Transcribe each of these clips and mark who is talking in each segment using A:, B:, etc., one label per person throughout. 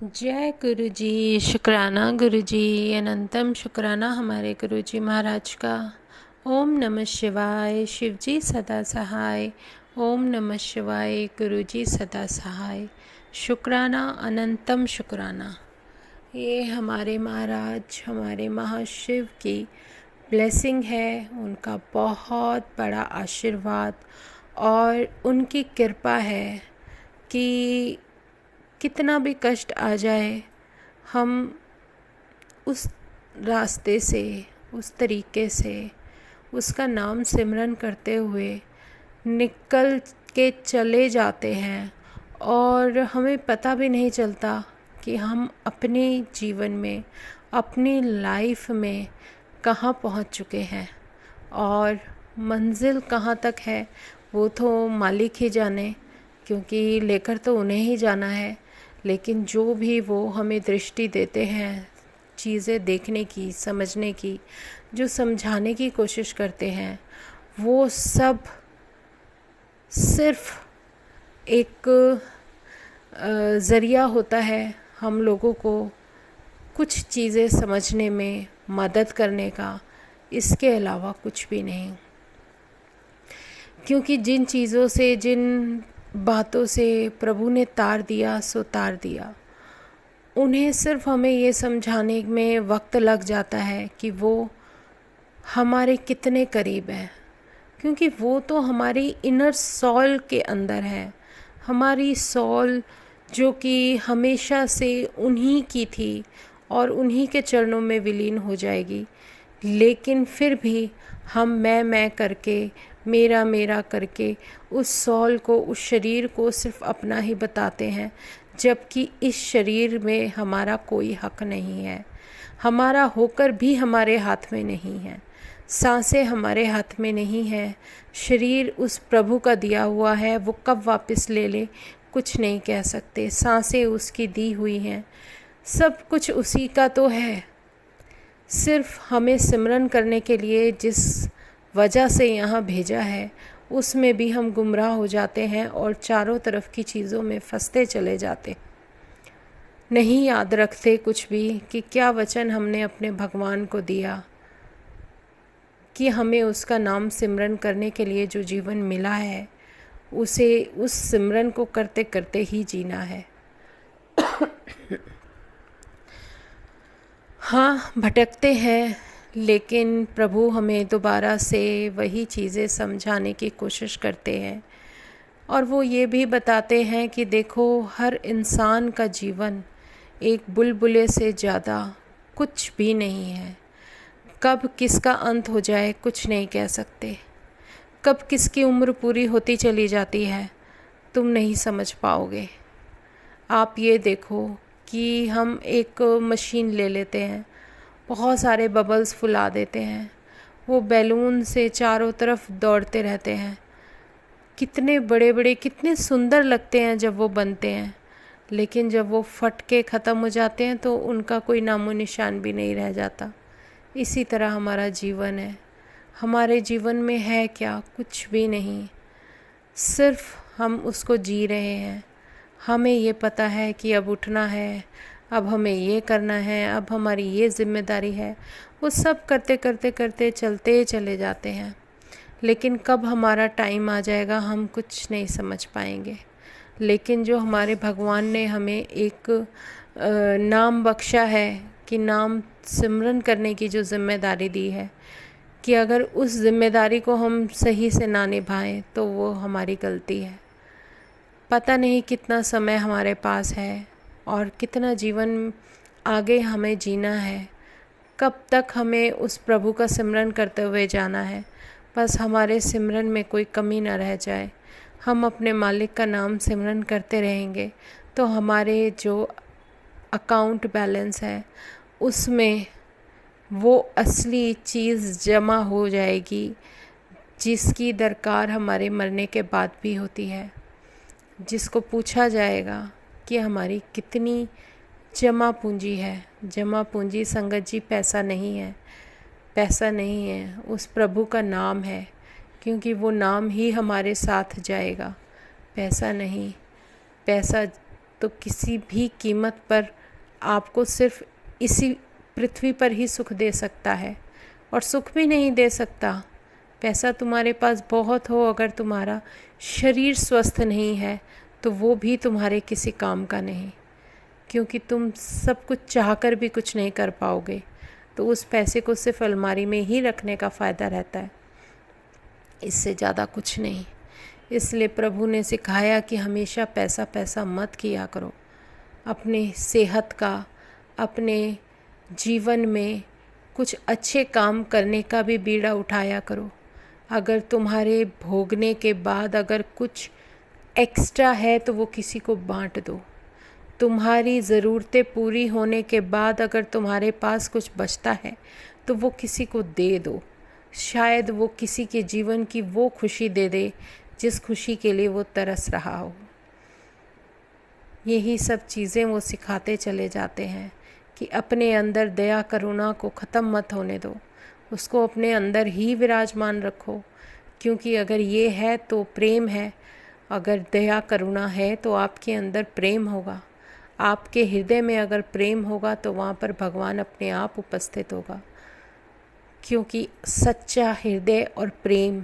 A: जय गुरु जी। शुक्राना गुरु जी, अनंतम शुक्राना हमारे गुरु जी महाराज का। ओम नमः शिवाय। शिव जी सदा सहाय। ओम नमः शिवाय। गुरु जी सदा सहाय। शुक्राना, अनंतम शुक्राना। ये हमारे महाराज, हमारे महाशिव की ब्लेसिंग है, उनका बहुत बड़ा आशीर्वाद और उनकी कृपा है कि कितना भी कष्ट आ जाए, हम उस रास्ते से, उस तरीके से उसका नाम सिमरन करते हुए निकल के चले जाते हैं और हमें पता भी नहीं चलता कि हम अपने जीवन में, अपनी लाइफ में कहाँ पहुँच चुके हैं और मंजिल कहाँ तक है वो तो मालिक ही जाने, क्योंकि लेकर तो उन्हें ही जाना है। लेकिन जो भी वो हमें दृष्टि देते हैं, चीज़ें देखने की, समझने की, जो समझाने की कोशिश करते हैं, वो सब सिर्फ एक ज़रिया होता है हम लोगों को कुछ चीज़ें समझने में मदद करने का, इसके अलावा कुछ भी नहीं। क्योंकि जिन चीज़ों से, जिन बातों से प्रभु ने तार दिया सो तार दिया, उन्हें सिर्फ हमें ये समझाने में वक्त लग जाता है कि वो हमारे कितने करीब हैं, क्योंकि वो तो हमारी इनर सोल के अंदर है। हमारी सोल जो कि हमेशा से उन्हीं की थी और उन्हीं के चरणों में विलीन हो जाएगी, लेकिन फिर भी हम मैं करके, मेरा मेरा करके उस सोल को, उस शरीर को सिर्फ अपना ही बताते हैं, जबकि इस शरीर में हमारा कोई हक नहीं है। हमारा होकर भी हमारे हाथ में नहीं है। सांसें हमारे हाथ में नहीं है। शरीर उस प्रभु का दिया हुआ है, वो कब वापस ले ले कुछ नहीं कह सकते। सांसें उसकी दी हुई हैं, सब कुछ उसी का तो है। सिर्फ हमें सिमरन करने के लिए जिस वजह से यहाँ भेजा है, उसमें भी हम गुमराह हो जाते हैं और चारों तरफ की चीज़ों में फंसते चले जाते, नहीं याद रखते कुछ भी कि क्या वचन हमने अपने भगवान को दिया कि हमें उसका नाम सिमरन करने के लिए जो जीवन मिला है, उसे, उस सिमरन को करते करते ही जीना है। हाँ, भटकते हैं, लेकिन प्रभु हमें दोबारा से वही चीज़ें समझाने की कोशिश करते हैं और वो ये भी बताते हैं कि देखो, हर इंसान का जीवन एक बुलबुले से ज़्यादा कुछ भी नहीं है। कब किसका अंत हो जाए कुछ नहीं कह सकते। कब किसकी उम्र पूरी होती चली जाती है तुम नहीं समझ पाओगे। आप ये देखो कि हम एक मशीन ले लेते हैं, बहुत सारे बबल्स फुला देते हैं, वो बैलून से चारों तरफ दौड़ते रहते हैं। कितने बड़े बड़े, कितने सुंदर लगते हैं जब वो बनते हैं, लेकिन जब वो फट के ख़त्म हो जाते हैं तो उनका कोई नामो निशान भी नहीं रह जाता। इसी तरह हमारा जीवन है। हमारे जीवन में है क्या? कुछ भी नहीं। सिर्फ हम उसको जी रहे हैं। हमें ये पता है कि अब उठना है, अब हमें ये करना है, अब हमारी ये जिम्मेदारी है। वो सब करते करते करते चलते चले जाते हैं, लेकिन कब हमारा टाइम आ जाएगा हम कुछ नहीं समझ पाएंगे। लेकिन जो हमारे भगवान ने हमें एक नाम बख्शा है कि नाम सिमरन करने की जो जिम्मेदारी दी है, कि अगर उस जिम्मेदारी को हम सही से ना निभाएं तो वो हमारी गलती है। पता नहीं कितना समय हमारे पास है और कितना जीवन आगे हमें जीना है, कब तक हमें उस प्रभु का सिमरन करते हुए जाना है। बस हमारे सिमरन में कोई कमी ना रह जाए। हम अपने मालिक का नाम सिमरन करते रहेंगे तो हमारे जो अकाउंट बैलेंस है उसमें वो असली चीज़ जमा हो जाएगी, जिसकी दरकार हमारे मरने के बाद भी होती है। जिसको पूछा जाएगा कि हमारी कितनी जमा पूंजी है। जमा पूंजी संगत जी पैसा नहीं है, पैसा नहीं है, उस प्रभु का नाम है, क्योंकि वो नाम ही हमारे साथ जाएगा। पैसा नहीं, पैसा तो किसी भी कीमत पर आपको सिर्फ इसी पृथ्वी पर ही सुख दे सकता है, और सुख भी नहीं दे सकता। पैसा तुम्हारे पास बहुत हो, अगर तुम्हारा शरीर स्वस्थ नहीं है तो वो भी तुम्हारे किसी काम का नहीं, क्योंकि तुम सब कुछ चाहकर भी कुछ नहीं कर पाओगे। तो उस पैसे को सिर्फ अलमारी में ही रखने का फ़ायदा रहता है, इससे ज़्यादा कुछ नहीं। इसलिए प्रभु ने सिखाया कि हमेशा पैसा पैसा मत किया करो। अपने सेहत का, अपने जीवन में कुछ अच्छे काम करने का भी बीड़ा उठाया करो। अगर तुम्हारे भोगने के बाद अगर कुछ एक्स्ट्रा है तो वो किसी को बांट दो। तुम्हारी ज़रूरतें पूरी होने के बाद अगर तुम्हारे पास कुछ बचता है तो वो किसी को दे दो। शायद वो किसी के जीवन की वो खुशी दे दे जिस खुशी के लिए वो तरस रहा हो। यही सब चीज़ें वो सिखाते चले जाते हैं कि अपने अंदर दया करुणा को ख़त्म मत होने दो, उसको अपने अंदर ही विराजमान रखो। क्योंकि अगर ये है तो प्रेम है, अगर दया करुणा है तो आपके अंदर प्रेम होगा। आपके हृदय में अगर प्रेम होगा तो वहाँ पर भगवान अपने आप उपस्थित होगा। क्योंकि सच्चा हृदय और प्रेम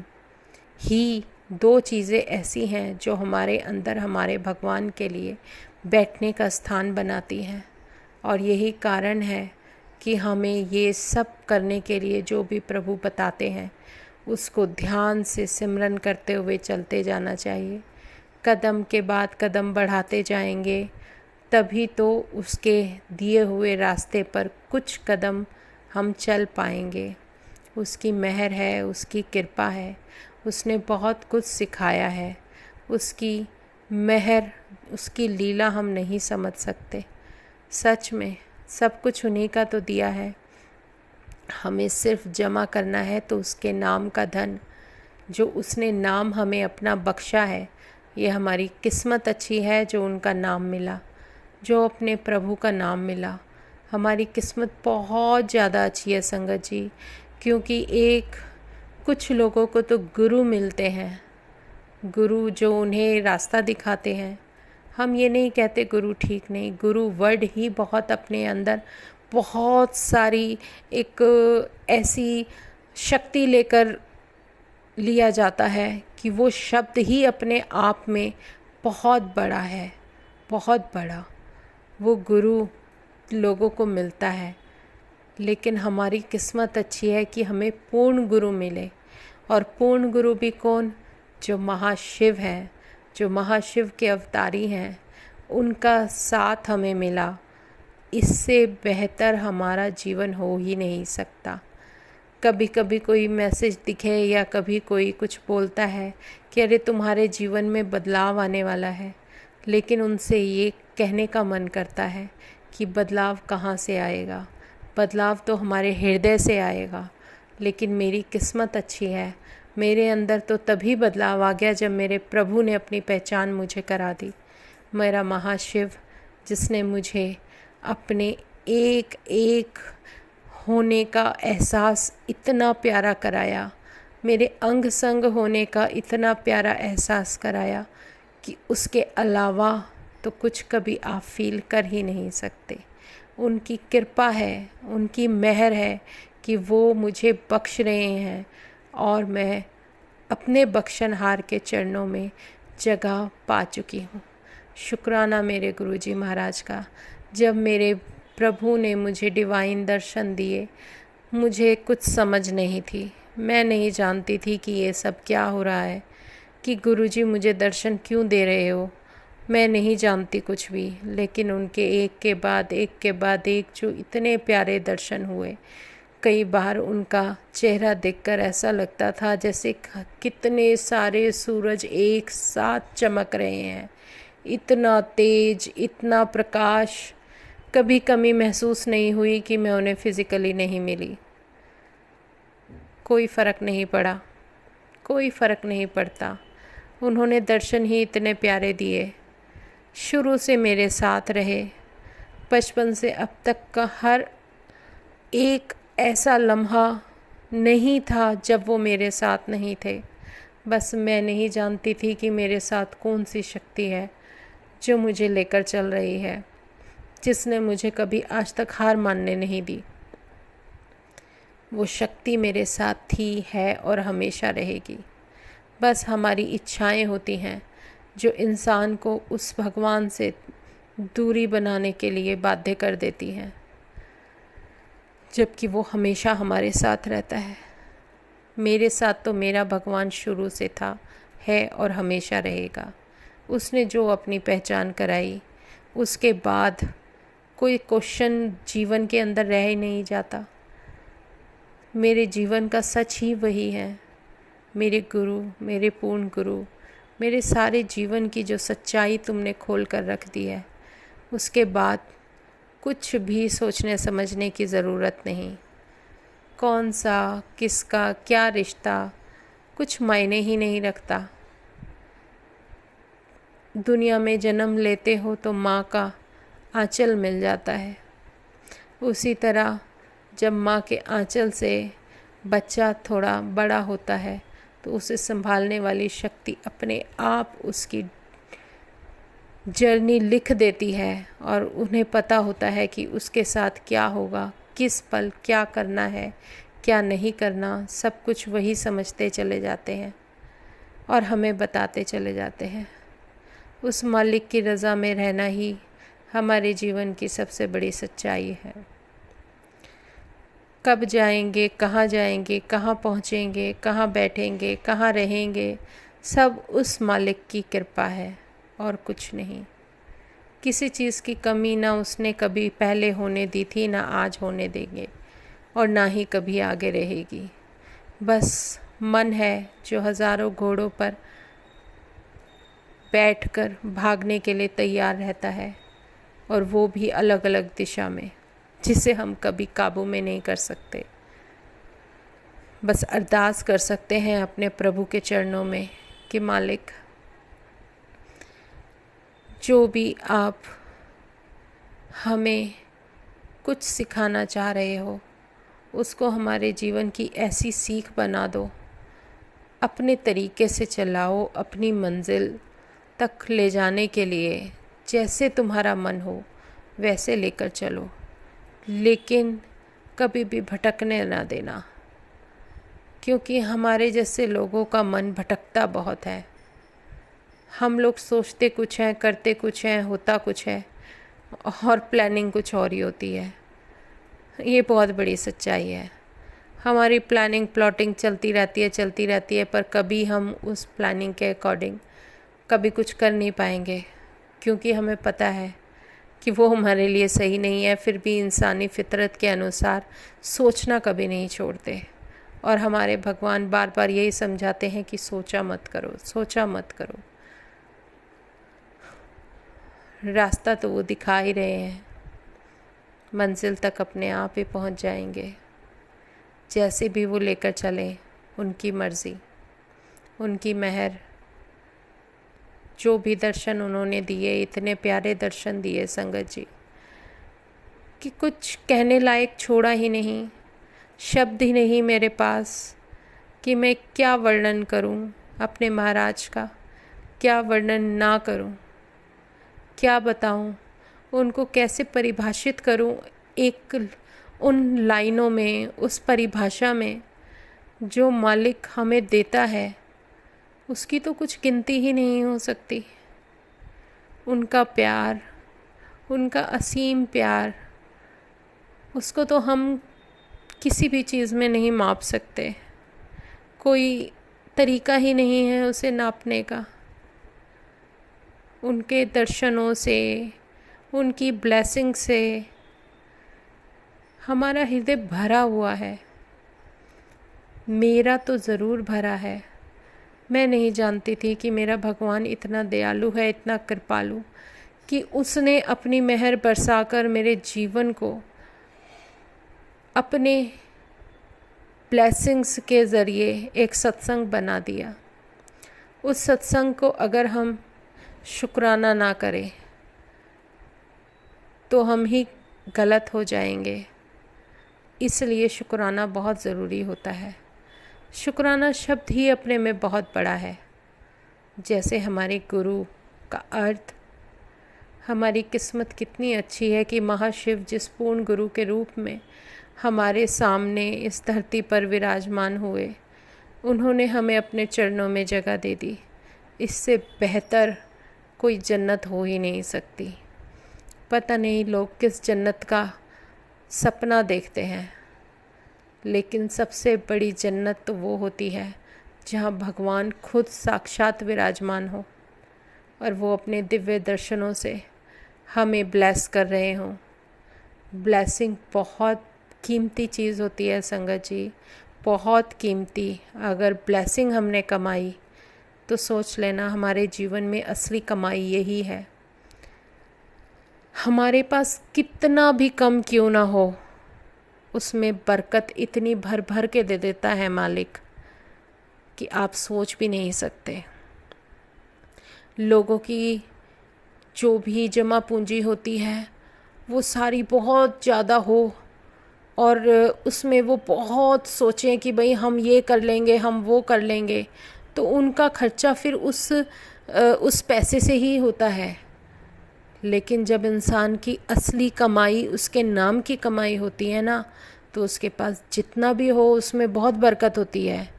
A: ही दो चीज़ें ऐसी हैं जो हमारे अंदर हमारे भगवान के लिए बैठने का स्थान बनाती हैं। और यही कारण है कि हमें ये सब करने के लिए जो भी प्रभु बताते हैं उसको ध्यान से सिमरन करते हुए चलते जाना चाहिए। कदम के बाद कदम बढ़ाते जाएंगे तभी तो उसके दिए हुए रास्ते पर कुछ कदम हम चल पाएंगे। उसकी मेहर है, उसकी कृपा है, उसने बहुत कुछ सिखाया है। उसकी मेहर, उसकी लीला हम नहीं समझ सकते। सच में सब कुछ उन्हीं का तो दिया है, हमें सिर्फ जमा करना है तो उसके नाम का धन, जो उसने नाम हमें अपना बख्शा है। ये हमारी किस्मत अच्छी है जो उनका नाम मिला, जो अपने प्रभु का नाम मिला। हमारी किस्मत बहुत ज़्यादा अच्छी है संगत जी, क्योंकि कुछ लोगों को तो गुरु मिलते हैं, गुरु जो उन्हें रास्ता दिखाते हैं। हम ये नहीं कहते गुरु ठीक नहीं, गुरु वर्ड ही बहुत अपने अंदर बहुत सारी एक ऐसी शक्ति लेकर लिया जाता है कि वो शब्द ही अपने आप में बहुत बड़ा है, बहुत बड़ा। वो गुरु लोगों को मिलता है, लेकिन हमारी किस्मत अच्छी है कि हमें पूर्ण गुरु मिले। और पूर्ण गुरु भी कौन? जो महाशिव हैं, जो महाशिव के अवतारी हैं, उनका साथ हमें मिला। इससे बेहतर हमारा जीवन हो ही नहीं सकता। कभी कभी कोई मैसेज दिखे या कभी कोई कुछ बोलता है कि अरे तुम्हारे जीवन में बदलाव आने वाला है, लेकिन उनसे ये कहने का मन करता है कि बदलाव कहाँ से आएगा? बदलाव तो हमारे हृदय से आएगा। लेकिन मेरी किस्मत अच्छी है, मेरे अंदर तो तभी बदलाव आ गया जब मेरे प्रभु ने अपनी पहचान मुझे करा दी। मेरा महाशिव जिसने मुझे अपने एक एक होने का एहसास इतना प्यारा कराया, मेरे अंग संग होने का इतना प्यारा एहसास कराया कि उसके अलावा तो कुछ कभी आप फील कर ही नहीं सकते। उनकी कृपा है, उनकी मेहर है कि वो मुझे बख्श रहे हैं और मैं अपने बख्शनहार के चरणों में जगह पा चुकी हूँ। शुक्राना मेरे गुरुजी महाराज का। जब मेरे प्रभु ने मुझे डिवाइन दर्शन दिए, मुझे कुछ समझ नहीं थी, मैं नहीं जानती थी कि ये सब क्या हो रहा है, कि गुरुजी मुझे दर्शन क्यों दे रहे हो। मैं नहीं जानती कुछ भी, लेकिन उनके एक के बाद एक जो इतने प्यारे दर्शन हुए। कई बार उनका चेहरा देखकर ऐसा लगता था जैसे कितने सारे सूरज एक साथ चमक रहे हैं। इतना तेज, इतना प्रकाश। कभी कमी महसूस नहीं हुई कि मैं उन्हें फिज़िकली नहीं मिली। कोई फ़र्क नहीं पड़ा, कोई फ़र्क नहीं पड़ता। उन्होंने दर्शन ही इतने प्यारे दिए। शुरू से मेरे साथ रहे, बचपन से अब तक का हर एक ऐसा लम्हा नहीं था जब वो मेरे साथ नहीं थे। बस मैं नहीं जानती थी कि मेरे साथ कौन सी शक्ति है जो मुझे लेकर चल रही है, जिसने मुझे कभी आज तक हार मानने नहीं दी। वो शक्ति मेरे साथ थी, है और हमेशा रहेगी। बस हमारी इच्छाएं होती हैं जो इंसान को उस भगवान से दूरी बनाने के लिए बाध्य कर देती हैं, जबकि वो हमेशा हमारे साथ रहता है। मेरे साथ तो मेरा भगवान शुरू से था, है और हमेशा रहेगा। उसने जो अपनी पहचान कराई, उसके बाद कोई क्वेश्चन जीवन के अंदर रह ही नहीं जाता। मेरे जीवन का सच ही वही है। मेरे गुरु, मेरे पूर्ण गुरु, मेरे सारे जीवन की जो सच्चाई तुमने खोल कर रख दी है, उसके बाद कुछ भी सोचने समझने की ज़रूरत नहीं। कौन सा, किसका, क्या रिश्ता, कुछ मायने ही नहीं रखता। दुनिया में जन्म लेते हो तो माँ का आंचल मिल जाता है। उसी तरह जब माँ के आंचल से बच्चा थोड़ा बड़ा होता है तो उसे संभालने वाली शक्ति अपने आप उसकी जर्नी लिख देती है और उन्हें पता होता है कि उसके साथ क्या होगा, किस पल क्या करना है, क्या नहीं करना। सब कुछ वही समझते चले जाते हैं और हमें बताते चले जाते हैं। उस मालिक की रज़ा में रहना ही हमारे जीवन की सबसे बड़ी सच्चाई है। कब जाएंगे, कहाँ पहुँचेंगे, कहाँ बैठेंगे, कहाँ रहेंगे, सब उस मालिक की कृपा है और कुछ नहीं। किसी चीज़ की कमी ना उसने कभी पहले होने दी थी, ना आज होने देंगे और ना ही कभी आगे रहेगी। बस मन है जो हज़ारों घोड़ों पर बैठकर भागने के लिए तैयार रहता है, और वो भी अलग अलग दिशा में, जिसे हम कभी काबू में नहीं कर सकते। बस अरदास कर सकते हैं अपने प्रभु के चरणों में कि मालिक, जो भी आप हमें कुछ सिखाना चाह रहे हो, उसको हमारे जीवन की ऐसी सीख बना दो, अपने तरीके से चलाओ, अपनी मंजिल तक ले जाने के लिए जैसे तुम्हारा मन हो वैसे लेकर चलो, लेकिन कभी भी भटकने ना देना, क्योंकि हमारे जैसे लोगों का मन भटकता बहुत है। हम लोग सोचते कुछ हैं, करते कुछ हैं, होता कुछ है और प्लानिंग कुछ और ही होती है। ये बहुत बड़ी सच्चाई है। हमारी प्लानिंग प्लॉटिंग चलती रहती है, पर कभी हम उस प्लानिंग के अकॉर्डिंग कभी कुछ कर नहीं पाएंगे, क्योंकि हमें पता है कि वो हमारे लिए सही नहीं है। फिर भी इंसानी फितरत के अनुसार सोचना कभी नहीं छोड़ते, और हमारे भगवान बार बार यही समझाते हैं कि सोचा मत करो, सोचा मत करो। रास्ता तो वो दिखा ही रहे हैं, मंजिल तक अपने आप ही पहुंच जाएंगे। जैसे भी वो लेकर चलें, उनकी मर्ज़ी, उनकी मेहर। जो भी दर्शन उन्होंने दिए, इतने प्यारे दर्शन दिए संगत जी, कि कुछ कहने लायक छोड़ा ही नहीं, शब्द ही नहीं मेरे पास कि मैं क्या वर्णन करूं अपने महाराज का, क्या वर्णन ना करूं, क्या बताऊं, उनको कैसे परिभाषित करूं एक उन लाइनों में, उस परिभाषा में जो मालिक हमें देता है, उसकी तो कुछ गिनती ही नहीं हो सकती। उनका प्यार, उनका असीम प्यार, उसको तो हम किसी भी चीज़ में नहीं माप सकते। कोई तरीका ही नहीं है उसे नापने का। उनके दर्शनों से, उनकी ब्लेसिंग से हमारा हृदय भरा हुआ है। मेरा तो ज़रूर भरा है। मैं नहीं जानती थी कि मेरा भगवान इतना दयालु है, इतना कृपालु, कि उसने अपनी मेहर बरसाकर मेरे जीवन को अपने ब्लेसिंग्स के ज़रिए एक सत्संग बना दिया। उस सत्संग को अगर हम शुक्राना ना करें तो हम ही गलत हो जाएंगे। इसलिए शुक्राना बहुत ज़रूरी होता है। शुक्राना शब्द ही अपने में बहुत बड़ा है। जैसे हमारे गुरु का अर्थ हमारी किस्मत कितनी अच्छी है कि महाशिव जिस पूर्ण गुरु के रूप में हमारे सामने इस धरती पर विराजमान हुए, उन्होंने हमें अपने चरणों में जगह दे दी। इससे बेहतर कोई जन्नत हो ही नहीं सकती। पता नहीं लोग किस जन्नत का सपना देखते हैं, लेकिन सबसे बड़ी जन्नत तो वो होती है जहाँ भगवान खुद साक्षात विराजमान हो और वो अपने दिव्य दर्शनों से हमें ब्लेस कर रहे हों। ब्लेसिंग बहुत कीमती चीज़ होती है संगत जी, बहुत कीमती। अगर ब्लेसिंग हमने कमाई तो सोच लेना हमारे जीवन में असली कमाई यही है। हमारे पास कितना भी कम क्यों ना हो, उसमें बरकत इतनी भर भर के दे देता है मालिक कि आप सोच भी नहीं सकते। लोगों की जो भी जमा पूंजी होती है वो सारी बहुत ज़्यादा हो और उसमें वो बहुत सोचें कि भाई हम ये कर लेंगे, हम वो कर लेंगे, तो उनका खर्चा फिर उस पैसे से ही होता है। लेकिन जब इंसान की असली कमाई उसके नाम की कमाई होती है ना, तो उसके पास जितना भी हो उसमें बहुत बरकत होती है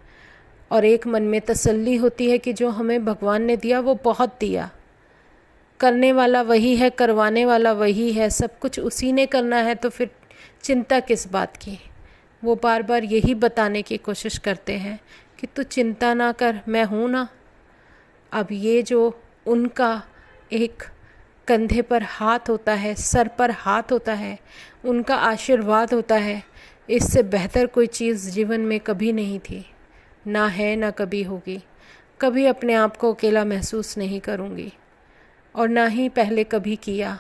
A: और एक मन में तसल्ली होती है कि जो हमें भगवान ने दिया वो बहुत दिया। करने वाला वही है, करवाने वाला वही है, सब कुछ उसी ने करना है, तो फिर चिंता किस बात की। वो बार बार यही बताने की कोशिश करते हैं कि तू चिंता ना कर, मैं हूँ ना। अब ये जो उनका एक कंधे पर हाथ होता है, सर पर हाथ होता है, उनका आशीर्वाद होता है, इससे बेहतर कोई चीज़ जीवन में कभी नहीं थी, ना है ना कभी होगी। कभी अपने आप को अकेला महसूस नहीं करूँगी और ना ही पहले कभी किया,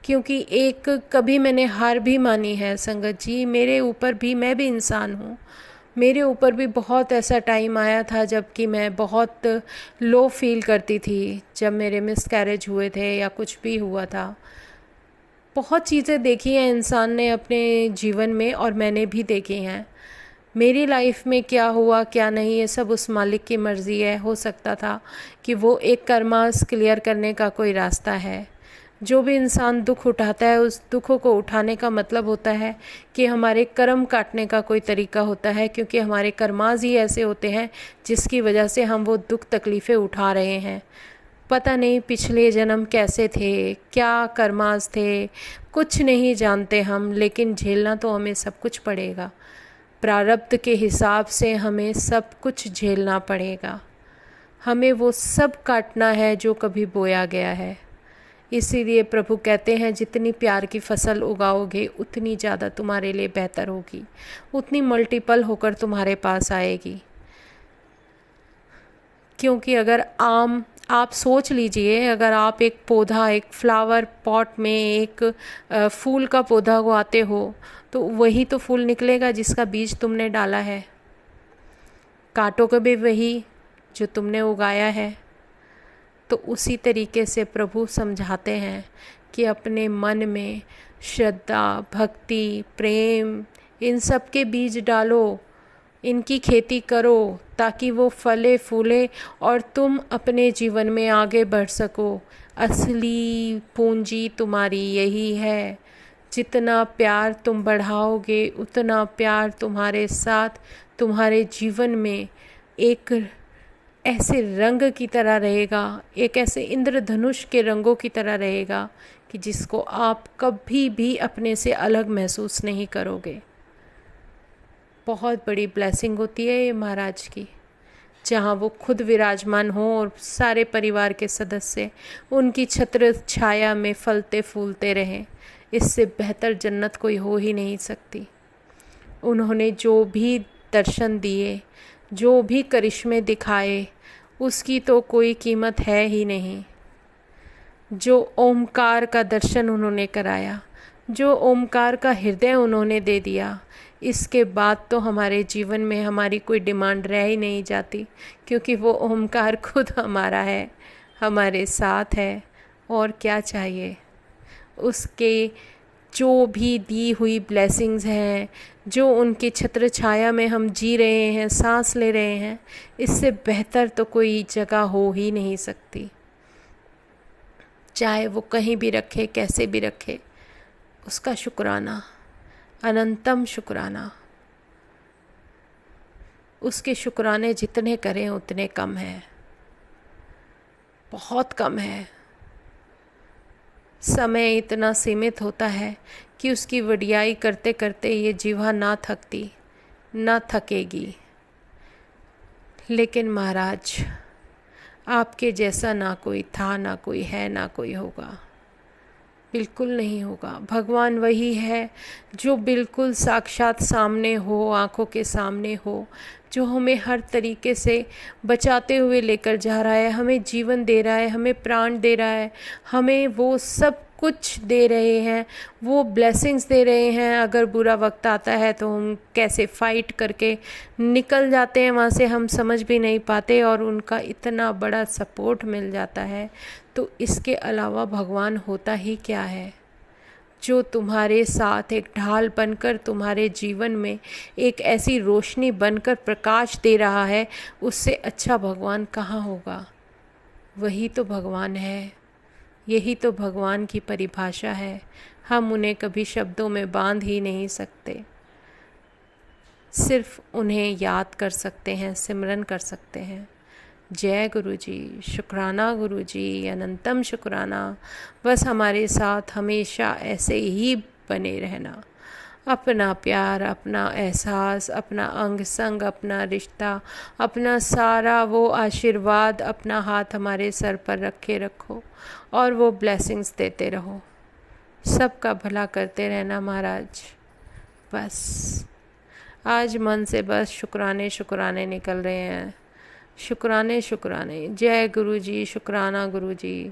A: क्योंकि एक कभी मैंने हार भी मानी है संगत जी। मेरे ऊपर भी, मैं भी इंसान हूँ, मेरे ऊपर भी बहुत ऐसा टाइम आया था जब कि मैं बहुत लो फील करती थी, जब मेरे मिसकैरेज हुए थे या कुछ भी हुआ था। बहुत चीज़ें देखी हैं इंसान ने अपने जीवन में और मैंने भी देखी हैं। मेरी लाइफ में क्या हुआ क्या नहीं, ये सब उस मालिक की मर्ज़ी है। हो सकता था कि वो एक कर्मास क्लियर करने का कोई रास्ता है। जो भी इंसान दुख उठाता है, उस दुखों को उठाने का मतलब होता है कि हमारे कर्म काटने का कोई तरीका होता है, क्योंकि हमारे कर्मास ही ऐसे होते हैं जिसकी वजह से हम वो दुख तकलीफ़ें उठा रहे हैं। पता नहीं पिछले जन्म कैसे थे, क्या कर्मास थे, कुछ नहीं जानते हम, लेकिन झेलना तो हमें सब कुछ पड़ेगा। प्रारब्ध के हिसाब से हमें सब कुछ झेलना पड़ेगा। हमें वो सब काटना है जो कभी बोया गया है। इसीलिए प्रभु कहते हैं जितनी प्यार की फसल उगाओगे उतनी ज़्यादा तुम्हारे लिए बेहतर होगी, उतनी मल्टीपल होकर तुम्हारे पास आएगी। क्योंकि अगर आप सोच लीजिए, अगर आप एक पौधा, एक फ्लावर पॉट में एक फूल का पौधा उगाते हो, तो वही तो फूल निकलेगा जिसका बीज तुमने डाला है। काटोगे भी वही जो तुमने उगाया है। तो उसी तरीके से प्रभु समझाते हैं कि अपने मन में श्रद्धा, भक्ति, प्रेम, इन सब के बीज डालो, इनकी खेती करो, ताकि वो फले फूले और तुम अपने जीवन में आगे बढ़ सको। असली पूंजी तुम्हारी यही है। जितना प्यार तुम बढ़ाओगे उतना प्यार तुम्हारे साथ तुम्हारे जीवन में एक ऐसे रंग की तरह रहेगा, एक ऐसे इंद्रधनुष के रंगों की तरह रहेगा कि जिसको आप कभी भी अपने से अलग महसूस नहीं करोगे। बहुत बड़ी ब्लेसिंग होती है ये महाराज की, जहाँ वो खुद विराजमान हो और सारे परिवार के सदस्य उनकी छत्र छाया में फलते फूलते रहें। इससे बेहतर जन्नत कोई हो ही नहीं सकती। उन्होंने जो भी दर्शन दिए, जो भी करिश्मे दिखाए, उसकी तो कोई कीमत है ही नहीं। जो ओमकार का दर्शन उन्होंने कराया, जो ओमकार का हृदय उन्होंने दे दिया, इसके बाद तो हमारे जीवन में हमारी कोई डिमांड रह ही नहीं जाती, क्योंकि वो ओमकार खुद हमारा है, हमारे साथ है। और क्या चाहिए। उसके जो भी दी हुई ब्लेसिंग्स हैं, जो उनकी छत्र छाया में हम जी रहे हैं, सांस ले रहे हैं, इससे बेहतर तो कोई जगह हो ही नहीं सकती। चाहे वो कहीं भी रखे, कैसे भी रखे, उसका शुक्राना, अनंतम शुक्राना। उसके शुक्राने जितने करें उतने कम है, बहुत कम है। समय इतना सीमित होता है कि उसकी वडियाई करते करते ये जीवा ना थकती, ना थकेगी। लेकिन महाराज, आपके जैसा ना कोई था, ना कोई है, ना कोई होगा, बिल्कुल नहीं होगा। भगवान वही है जो बिल्कुल साक्षात सामने हो, आंखों के सामने हो, जो हमें हर तरीके से बचाते हुए लेकर जा रहा है, हमें जीवन दे रहा है, हमें प्राण दे रहा है, हमें वो सब कुछ दे रहे हैं, वो ब्लेसिंग्स दे रहे हैं। अगर बुरा वक्त आता है तो हम कैसे फाइट करके निकल जाते हैं वहाँ से, हम समझ भी नहीं पाते, और उनका इतना बड़ा सपोर्ट मिल जाता है। तो इसके अलावा भगवान होता ही क्या है, जो तुम्हारे साथ एक ढाल बनकर तुम्हारे जीवन में एक ऐसी रोशनी बनकर प्रकाश दे रहा है। उससे अच्छा भगवान कहाँ होगा? वही तो भगवान है, यही तो भगवान की परिभाषा है। हम उन्हें कभी शब्दों में बांध ही नहीं सकते, सिर्फ उन्हें याद कर सकते हैं, सिमरन कर सकते हैं। जय गुरु जी, शुक्राना गुरु जी, अनंतम शुक्राना। बस हमारे साथ हमेशा ऐसे ही बने रहना। अपना प्यार, अपना एहसास, अपना अंग संग, अपना रिश्ता, अपना सारा वो आशीर्वाद अपना हाथ हमारे सर पर रखे रखो और वो ब्लेसिंग्स देते रहो। सबका भला करते रहना महाराज। बस आज मन से बस शुक्राने शुक्राने निकल रहे हैं, शुक्राने शुक्राने। जय गुरु जी, शुक्राना गुरु जी।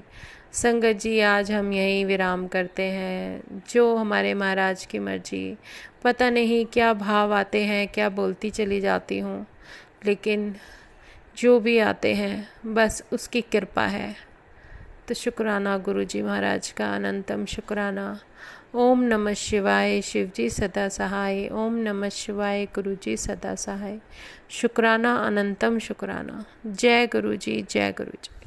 A: संगत जी, आज हम यहीं विराम करते हैं। जो हमारे महाराज की मर्जी। पता नहीं क्या भाव आते हैं, क्या बोलती चली जाती हूँ, लेकिन जो भी आते हैं बस उसकी कृपा है। तो शुक्राना गुरु जी महाराज का, अनंतम शुक्राना। ओम नमः शिवाय, शिव जी सदा सहाय। ओम नमः शिवाय, गुरु जी सदा सहाय। शुक्राना, अनंतम शुक्राना। जय गुरु जी, जय गुरु जी।